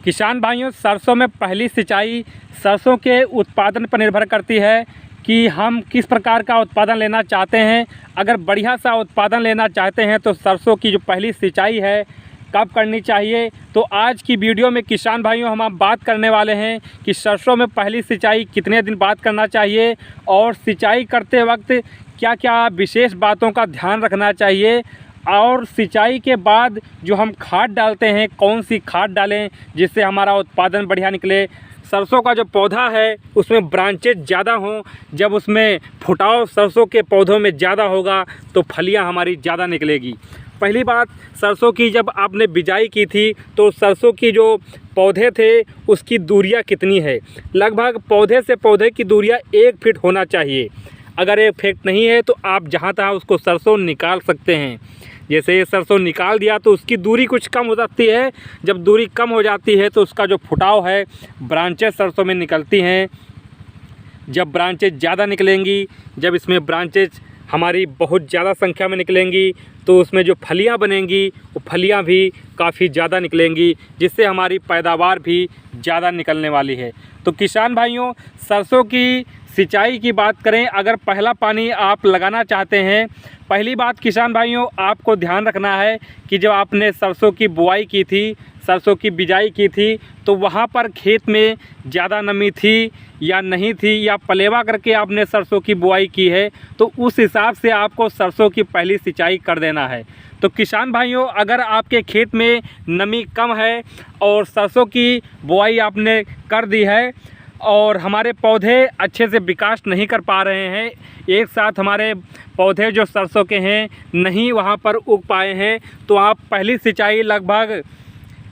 किसान भाइयों, सरसों में पहली सिंचाई सरसों के उत्पादन पर निर्भर करती है कि हम किस प्रकार का उत्पादन लेना चाहते हैं। अगर बढ़िया सा उत्पादन लेना चाहते हैं तो सरसों की जो पहली सिंचाई है कब करनी चाहिए। तो आज की वीडियो में किसान भाइयों हम बात करने वाले हैं कि सरसों में पहली सिंचाई कितने दिन बाद करना चाहिए और सिंचाई करते वक्त क्या क्या विशेष बातों का ध्यान रखना चाहिए, और सिंचाई के बाद जो हम खाद डालते हैं कौन सी खाद डालें जिससे हमारा उत्पादन बढ़िया निकले। सरसों का जो पौधा है उसमें ब्रांचेज ज़्यादा हों, जब उसमें फुटाव सरसों के पौधों में ज़्यादा होगा तो फलियां हमारी ज़्यादा निकलेगी। पहली बात, सरसों की जब आपने बिजाई की थी तो सरसों की जो पौधे थे उसकी दूरियां कितनी है। लगभग पौधे से पौधे की दूरियां 1 फीट होना चाहिए। अगर 1 फीट नहीं है तो आप जहाँ तहाँ उसको सरसों निकाल सकते हैं। जैसे ये सरसों निकाल दिया तो उसकी दूरी कुछ कम हो जाती है। जब दूरी कम हो जाती है तो उसका जो फुटाव है, ब्रांचेस सरसों में निकलती हैं। जब ब्रांचेज ज़्यादा निकलेंगी, जब इसमें ब्रांचेज हमारी बहुत ज़्यादा संख्या में निकलेंगी तो उसमें जो फलियां बनेंगी वो फलियां भी काफ़ी ज़्यादा निकलेंगी, जिससे हमारी पैदावार भी ज़्यादा निकलने वाली है। तो किसान भाइयों, सरसों की सिंचाई की बात करें, अगर पहला पानी आप लगाना चाहते हैं, पहली बात किसान भाइयों आपको ध्यान रखना है कि जब आपने सरसों की बुआई की थी, सरसों की बिजाई की थी, तो वहाँ पर खेत में ज़्यादा नमी थी या नहीं थी, या पलेवा करके आपने सरसों की बुआई की है, तो उस हिसाब से आपको सरसों की पहली सिंचाई कर देना है। तो किसान भाइयों, अगर आपके खेत में नमी कम है और सरसों की बुआई आपने कर दी है और हमारे पौधे अच्छे से विकास नहीं कर पा रहे हैं, एक साथ हमारे पौधे जो सरसों के हैं नहीं वहाँ पर उग पाए हैं, तो आप पहली सिंचाई लगभग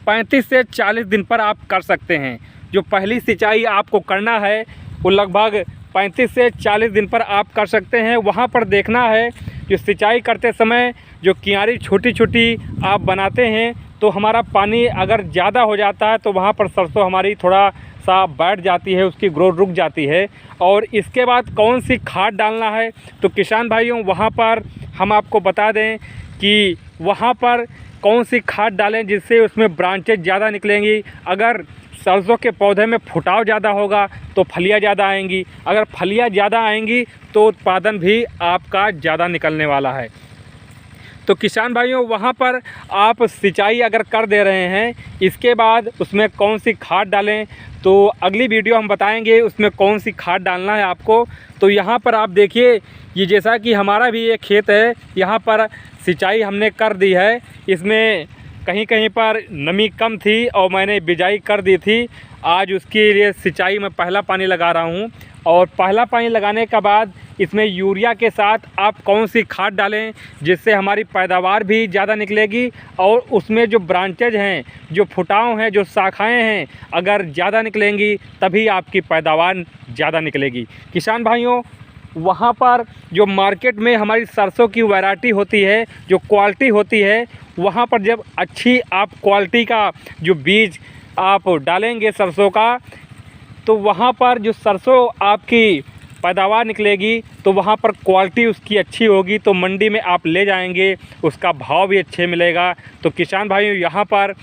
35 से 40 दिन पर आप कर सकते हैं। जो पहली सिंचाई आपको करना है वो लगभग 35 से 40 दिन पर आप कर सकते हैं। वहाँ पर देखना है जो सिंचाई करते समय जो कियारी छोटी छोटी आप बनाते हैं तो हमारा पानी अगर ज़्यादा हो जाता है तो वहाँ पर सरसों हमारी थोड़ा सा बैठ जाती है, उसकी ग्रोथ रुक जाती है। और इसके बाद कौन सी खाद डालना है, तो किसान भाइयों वहाँ पर हम आपको बता दें कि वहाँ पर कौन सी खाद डालें जिससे उसमें ब्रांचेज ज़्यादा निकलेंगी। अगर सरसों के पौधे में फुटाव ज़्यादा होगा तो फलियां ज़्यादा आएंगी, अगर फलियां ज़्यादा आएंगी तो उत्पादन भी आपका ज़्यादा निकलने वाला है। तो किसान भाइयों वहाँ पर आप सिंचाई अगर कर दे रहे हैं, इसके बाद उसमें कौन सी खाद डालें तो अगली वीडियो हम बताएंगे उसमें कौन सी खाद डालना है आपको। तो यहाँ पर आप देखिए, ये जैसा कि हमारा भी एक खेत है, यहाँ पर सिंचाई हमने कर दी है। इसमें कहीं कहीं पर नमी कम थी और मैंने बिजाई कर दी थी। आज उसके लिए सिंचाई में पहला पानी लगा रहा हूँ, और पहला पानी लगाने के बाद इसमें यूरिया के साथ आप कौन सी खाद डालें जिससे हमारी पैदावार भी ज़्यादा निकलेगी और उसमें जो ब्रांचेज हैं, जो फुटाव हैं, जो शाखाएं हैं, अगर ज़्यादा निकलेंगी तभी आपकी पैदावार ज़्यादा निकलेगी। किसान भाइयों, वहाँ पर जो मार्केट में हमारी सरसों की वैरायटी होती है, जो क्वालिटी होती है, वहाँ पर जब अच्छी आप क्वालिटी का जो बीज आप डालेंगे सरसों का, तो वहाँ पर जो सरसों आपकी पैदावार निकलेगी तो वहाँ पर क्वालिटी उसकी अच्छी होगी, तो मंडी में आप ले जाएंगे, उसका भाव भी अच्छे मिलेगा। तो किसान भाइयों, यहाँ पर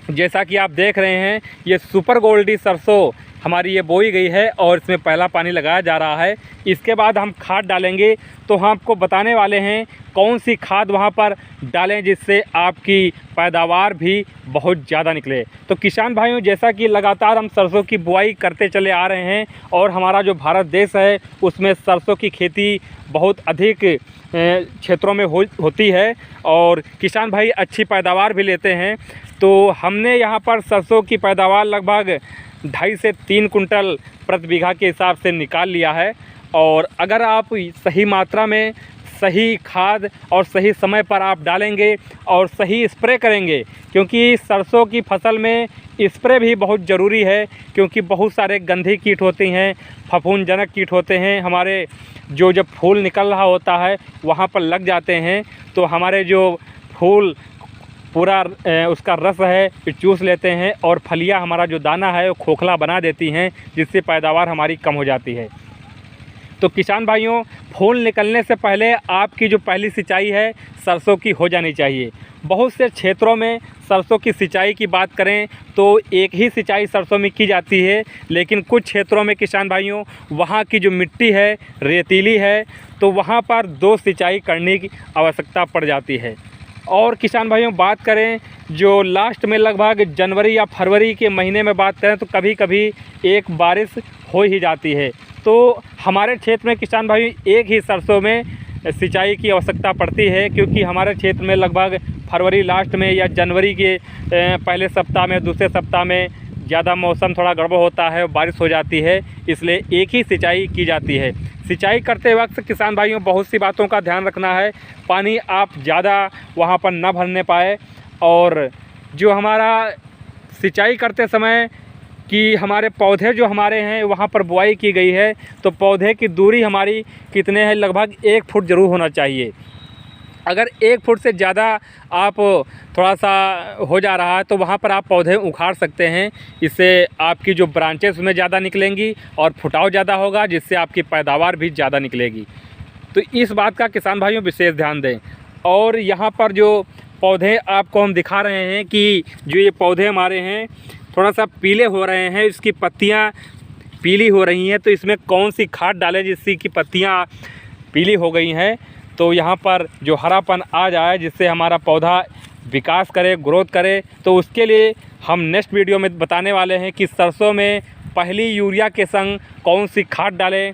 जैसा कि आप देख रहे हैं, ये सुपर गोल्डी सरसों हमारी ये बोई गई है और इसमें पहला पानी लगाया जा रहा है। इसके बाद हम खाद डालेंगे, तो हम आपको बताने वाले हैं कौन सी खाद वहाँ पर डालें जिससे आपकी पैदावार भी बहुत ज़्यादा निकले। तो किसान भाइयों, जैसा कि लगातार हम सरसों की बुआई करते चले आ रहे हैं और हमारा जो भारत देश है उसमें सरसों की खेती बहुत अधिक क्षेत्रों में होती है और किसान भाई अच्छी पैदावार भी लेते हैं। तो हमने यहाँ पर सरसों की पैदावार लगभग 2.5 से 3 कुंटल प्रति बीघा के हिसाब से निकाल लिया है। और अगर आप सही मात्रा में सही खाद और सही समय पर आप डालेंगे और सही स्प्रे करेंगे, क्योंकि सरसों की फसल में स्प्रे भी बहुत ज़रूरी है, क्योंकि बहुत सारे गंधी कीट होते हैं, फफूंदजनक कीट होते हैं, हमारे जो जब फूल निकल रहा होता है वहाँ पर लग जाते हैं, तो हमारे जो फूल पूरा उसका रस है चूस लेते हैं और फलियां हमारा जो दाना है वो खोखला बना देती हैं, जिससे पैदावार हमारी कम हो जाती है। तो किसान भाइयों, फूल निकलने से पहले आपकी जो पहली सिंचाई है सरसों की हो जानी चाहिए। बहुत से क्षेत्रों में सरसों की सिंचाई की बात करें तो एक ही सिंचाई सरसों में की जाती है, लेकिन कुछ क्षेत्रों में किसान भाइयों वहाँ की जो मिट्टी है रेतीली है, तो वहाँ पर 2 सिंचाई करने की आवश्यकता पड़ जाती है। और किसान भाइयों, बात करें जो लास्ट में लगभग जनवरी या फरवरी के महीने में बात करें तो कभी कभी एक बारिश हो ही जाती है। तो हमारे क्षेत्र में किसान भाइयों एक ही सरसों में सिंचाई की आवश्यकता पड़ती है, क्योंकि हमारे क्षेत्र में लगभग फरवरी लास्ट में या जनवरी के पहले सप्ताह में, दूसरे सप्ताह में ज़्यादा मौसम थोड़ा गड़बड़ होता है, बारिश हो जाती है, इसलिए एक ही सिंचाई की जाती है। सिंचाई करते वक्त किसान भाइयों बहुत सी बातों का ध्यान रखना है। पानी आप ज़्यादा वहाँ पर ना भरने पाए, और जो हमारा सिंचाई करते समय कि हमारे पौधे जो हमारे हैं वहाँ पर बुआई की गई है, तो पौधे की दूरी हमारी कितने है, लगभग 1 फुट ज़रूर होना चाहिए। अगर 1 फुट से ज़्यादा आप थोड़ा सा हो जा रहा है तो वहाँ पर आप पौधे उखाड़ सकते हैं। इससे आपकी जो ब्रांचेस में ज़्यादा निकलेंगी और फुटाव ज़्यादा होगा, जिससे आपकी पैदावार भी ज़्यादा निकलेगी। तो इस बात का किसान भाइयों विशेष ध्यान दें। और यहाँ पर जो पौधे आपको हम दिखा रहे हैं कि जो ये पौधे हमारे हैं थोड़ा सा पीले हो रहे हैं, इसकी पत्तियाँ पीली हो रही हैं, तो इसमें कौन सी खाद डालें जिससे कि पत्तियाँ पीली हो गई हैं, तो यहाँ पर जो हरापन आ जाए जिससे हमारा पौधा विकास करे, ग्रोथ करे। तो उसके लिए हम नेक्स्ट वीडियो में बताने वाले हैं कि सरसों में पहली यूरिया के संग कौन सी खाद डालें,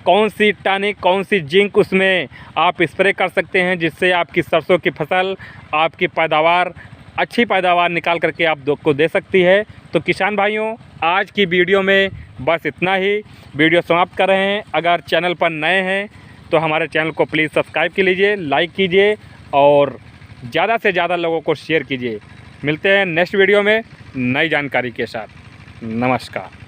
कौन सी टॉनिक, कौन सी जिंक उसमें आप स्प्रे कर सकते हैं, जिससे आपकी सरसों की फसल, आपकी पैदावार, अच्छी पैदावार निकाल करके आप को दे सकती है। तो किसान भाइयों, आज की वीडियो में बस इतना ही। वीडियो समाप्त कर रहे हैं। अगर चैनल पर नए हैं तो हमारे चैनल को प्लीज़ सब्सक्राइब कर लीजिए, लाइक कीजिए और ज़्यादा से ज़्यादा लोगों को शेयर कीजिए। मिलते हैं नेक्स्ट वीडियो में नई जानकारी के साथ। नमस्कार।